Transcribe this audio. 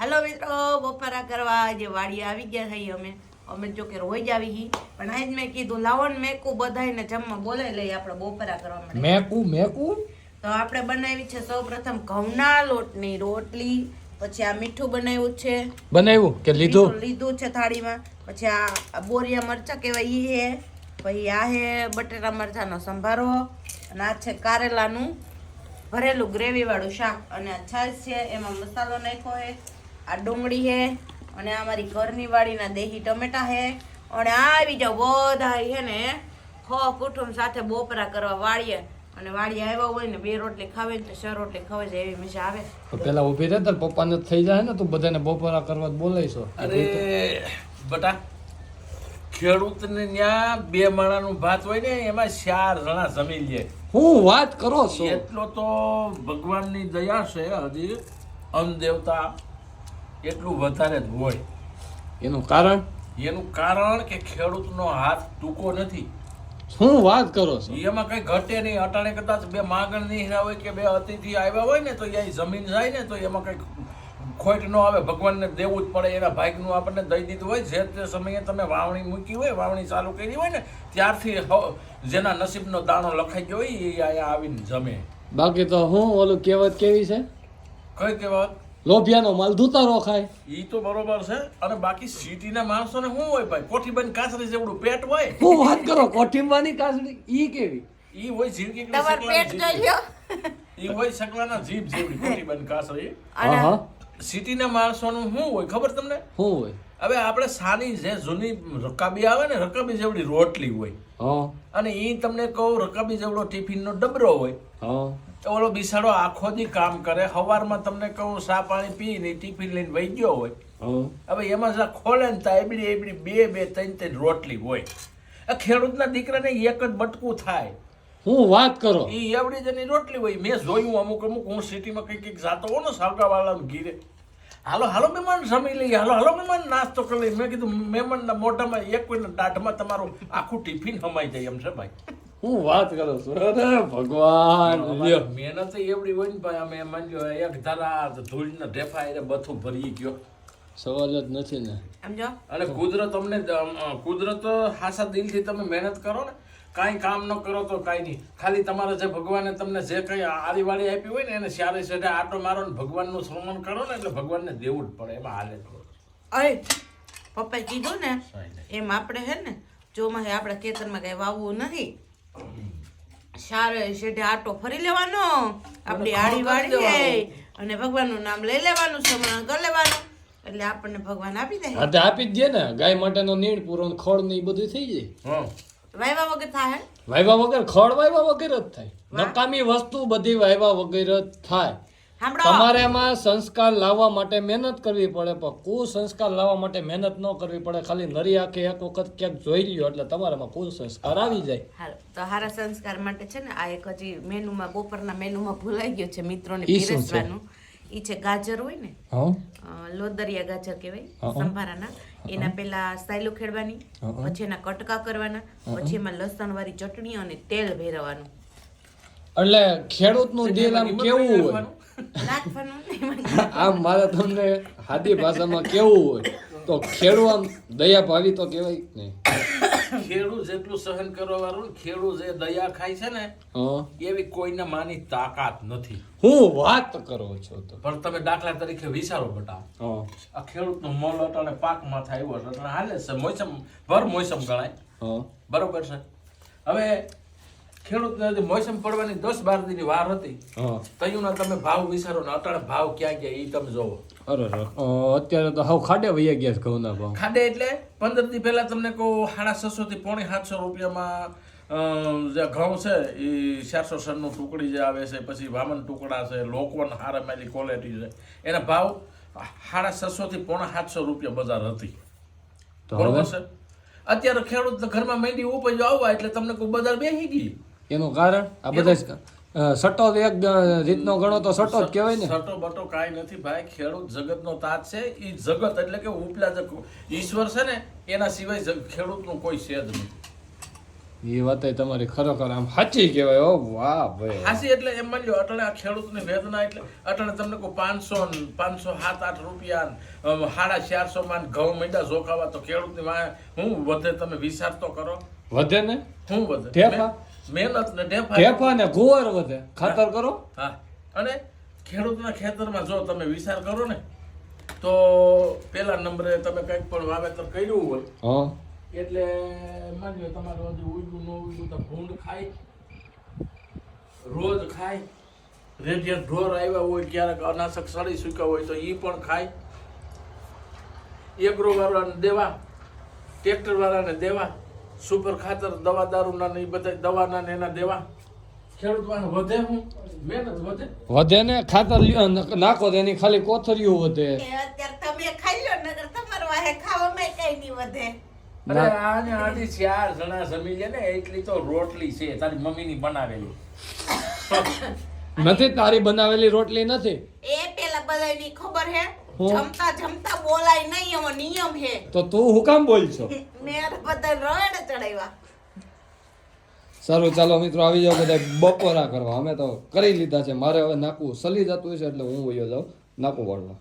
હાલો મિત્રો, બપોરા કરવા જે વાડી આવી ગયા થઈ અમે જો કે રોજ આવી હી, પણ આજ મેં કીધું લાવો ને મેકું બધાને જમવા બોલાવી લઈએ આપણે બપોરા કરવા માટે. મેકું તો આપણે બનાવી છે સૌ પ્રથમ ઘઉંના લોટની રોટલી, પછી આ મીઠું બનાવ્યું છે, લીધું છે થાળીમાં, પછી આ બોરિયા મરચા કહેવાય ઈ હે, પછી આ હે બટેટા મરચાનો સંભારો, અને આ છે કારેલાનું ભરેલું ગ્રેવી વાળું શાક, અને આ છાશ છે એમાં મસાલો નાખ્યો હે, આ ડુંગળી હે, અને આ મારી ઘરની વાડીના દેહી ટમેટા હે, અને આ આવી જાવ બધા હે ને કુટુંબ સાથે બપોરા કરવા વાળીએ, અને વાડી આવ્યા હોય ને 2 રોટલી ખાવે ને તો 6 રોટલી ખાવે છે એવી મજા આવે. તો પેલા ઊભી રહે તાર પપ્પાને થઈ જાય ને તું બધાને બપોરા કરવા બોલાઈશો. અરે બટા, ખેડૂતને ત્યાં 2 માણાનું ભાત હોય ને એમાં 4 જણા જમી લે. હું વાત કરો છો? એટલો તો ભગવાનની દયા છે. હજી અન્ન દેવતા એટલું વધારે જ હોય. એનું કારણ કે ખેડૂતનો હાથ ટૂંકો નથી. શું વાત કરો છો? એમાં કઈ ઘટે નહીં. અટાણે કદાચ 2 માગણ નહીં હોય કે 2 અતિથિ આવ્યા હોય ને તો એ જમીન જાય ને તો એમાં કઈ ખોટ ન આવે. ભગવાનને દેવું જ પડે. એના ભાગનું આપણને દઈ દીધું હોય. જે તે સમયે તમે વાવણી મૂકી હોય, વાવણી ચાલુ કરી હોય ને ત્યારથી જેના નસીબનો દાણો લખાઈ ગયો હોય એ અહીંયા આવીને જમે. બાકી તો હું ઓલું કહેવત કેવી છે, કઈ કહેવત? લોભિયાનો માલ ધૂતારો ખાય. ઈ તો બરોબર છે. અને બાકી સિટીના માણસોને શું હોય ભાઈ, કોઠીબંધ કાસરી જેવડું પેટ હોય. હું વાત કરો? કોઠીંબાની કાસડી ઈ કેવી? ઈ હોય ઝીણકી તમારું પેટ જોઈ ઈ હોય સકલાના જીભ જેવડી કોઠીબંધ કાસરી. હા. સિટીના માણસોનું શું હોય ખબર તમને? શું હોય? હવે આપણે સાની જે જૂની રકાબી આવે ને, રકાબી જેવડી રોટલી હોય, અને ઈ તમને કહું રકાબી જેવડો ટિફિનનો ડબરો હોય. ઓલો બિસાડો આખો દી કામ કરે, સવારમાં તમને કહું સા પાણી પીને ટિફિન લઈને વહી ગયો હોય. હવે એમાં જા ખોલે ને તા એબડી 2 3 રોટલી હોય. આ ખેડૂતના દીકરાને એક જ બટકું થાય. હું વાત કરો? ઈ એવડી જની રોટલી હોય. મેં જોયું અમુક હું સિટીમાં કઈક જાતો હો ને સાવકાવાળાનું ઘીરે, હાલો મહેમાન જમી લઈએ, હાલો મહેમાન નાસ્તો કરી લઈએ. મેં કીધું મહેમાનના મોઢામાં એક કોઈના દાઢમાં તમારું આખું ટિફિન હમાઈ જાય એમ છે ભાઈ. હું વાત કરો છો? અરે ભગવાન, મહેનત એવડી હોય ને ભાઈ. અમે માનજો એક ધારા ધૂળના ઢેફા એટલે બથું ભરી ગયો. સવાલ જ નથી ને. સમજો. અને કુદરત હાસા દિલથી તમે મહેનત કરો ને, કાંઈ કામ ન કરો તો કાંઈ નહીં. ખાલી તમારે જે ભગવાને તમને જે કંઈ આડીવાળી આપી હોય ને એને સારે સેડે આટો મારો ને ભગવાનનું સન્માન કરો ને એટલે ભગવાનને દેવું જ પડે. એમાં હાલે જ. અરે પપ્પાએ કીધું ને એમ આપણે હે ને ચોમાસે આપણે ખેતરમાં કઈ વાવવું નહીં, સારે શેઢે આટો ફરી લેવાનો, આપણી આડી વાળી અને ભગવાનનું નામ લઈ લેવાનું, સ્મરણ કરી લેવાનું, એટલે આપણને ભગવાન આપી દે. હા, આપી જ દે ને. ગાય માટેનો નીણ પૂરો, ખડ ને એ બધું થઈ જાય. વાયવા વગર થાય? વાયવા વગર, ખડ વાયવા વગર જ થાય. નકામી વસ્તુ બધી વાયવા વગર જ થાય. તમારે એમાં સંસ્કાર લાવવા માટે મહેનત કરવી પડે, પણ કુસંસ્કાર લાવવા માટે મહેનત ન કરવી પડે. ખાલી નરી આંખે એક વખત ક્યાંક જોઈ લ્યો એટલે તમારામાં કુસંસ્કાર આવી જાય. હાલો, તો હારા સંસ્કાર માટે છે ને આ એક હજી મેનુમાં, બપોરના મેનુમાં ભૂલાઈ ગયો છે મિત્રોને પીરસવાનું. ઈ છે ગાજર હોય ને, લોદરિયા ગાજર કહેવાય સંભારાના. એના પેલા સાયલું ખેડવાની, પછી એના કટકા કરવાના, પછી એમાં લસણ વાળી ચટણી અને તેલ ભેરવવાનું. એટલે ખેડૂતનું દિલ આમ કેવું હોય આમ મારે તમને સાદી ભાષામાં કેવું હોય તો ખેડૂત આમ દયા ભાવી તો કહેવાય ને. ખેડૂત જેટલું સહન કરવા વાળું, ખેડૂત જે દયા ખાય છે ને એવી કોઈને માની તાકાત નથી. હું વાત કરો છો? તો પણ તમે દાખલા તરીકે વિચારો બટા, આ ખેડૂતનો મોલ અટાણે પાકમાં થાય એવો અટાણે હાલે છે, મોસમ ભર મોસમ ગણાય, બરોબર છે. હવે ખેડૂતને મોસમ પડવાની 10-12 દીની વાર હતી, તયુંના તમે ભાવ વિચારો ને અટાણે ભાવ ક્યાં ગયા એ તમે જોવો. અરે અત્યારે તો હાવ ખાડે વૈયા ગયા ઘઉંના ભાવ. ખાડે એટલે 15 દી પહેલા તમને કહું 650 થી પોણી 700 રૂપિયામાં જે ઘઉં છે એ 400 નું ટુકડી જે આવે છે, પછી વામન ટુકડા છે, લોકવન હારામાલી ક્વોલિટી છે, એના ભાવ 650 થી પોણા 700 રૂપિયા બજાર હતી, બરોબર છે. અત્યારે ખેડૂત ઘરમાં મહેંદી ઉપજ આવવા એટલે તમને કોઈ બજાર બેસી ગઈ. એનું કારણ આ બધા સટ્ટો એક રીતનો ગણો તો સટ્ટો જ કહેવાય ને. સટ્ટો બટો કાંઈ નથી ભાઈ. ખેડૂત જગતનો તાજ છે. એ જગત એટલે કે ઉપલા ઈશ્વર છે ને એના સિવાય ખેડૂતનું કોઈ છે જ નથી. એ વાત તમારી ખરેખર આમ સાચી કહેવાય. ઓ વાહ ભાઈ, હાસી એટલે એમ માની લો અટાણે આ ખેડૂતની વેદના એટલે અટાણે તમને કોઈ 500 7-8 રૂપિયા 450 માં ઘઉં મીંડા જોખાવા તો ખેડૂતની વાંહે હું વધે તમે વિચાર તો કરો. વધે ને હું વધે ઢેફા મહેનત ને ઢેફા ને ગુવાર વધે, ખાતર કરો. હા, અને ખેડૂતના ખેતરમાં જો તમે વિચાર કરો ને તો પેલા નંબરે તમે કંઈક પણ વાવેતર કર્યું હોય હા એટલે માની લો તમારે હજી ઉગ્યું ન ઉગ્યું તો ભૂંડ ખાય, રોજ ખાય, રેડિયન્ટ ઢોર આવ્યા હોય ક્યારેક અનાશક સડી ચૂક્યા હોય તો એ પણ ખાય, એગ્રો વાળાને દેવા, ટ્રેક્ટર વાળાને દેવા, સુપર ખાતર દવા દારૂના ને એ બધા દવાના ને એના દેવા. ખેડૂત વાળા વધે હું મહેનત વધે ને ખાતર નાખો તો એની ખાલી કોથરીઓ વધે. અત્યારે તમે ખાઈ લો નગર તમારા વાહે ખાવામાં કઈ નહીં વધે. અરે આને આજી 4 જણા જમી લે ને એટલી તો રોટલી છે તારી મમ્મીની બનાવેલી. નથી, તારી બનાવેલી રોટલી નથી. એ પેલા બધાની ખબર હે જમતા જમતા બોલાય નહીં, એવો નિયમ હે. તો તું હું કામ બોલ છો? મેર બધા રોડ ચડાવ્યા. સારું, ચાલો મિત્રો આવી જાઓ બધા બપોરા કરવા. અમે તો કરી લીધા છે. મારે હવે નાકું સલી જતું છે એટલે હું વયો જાઉં નાકું વાળવા.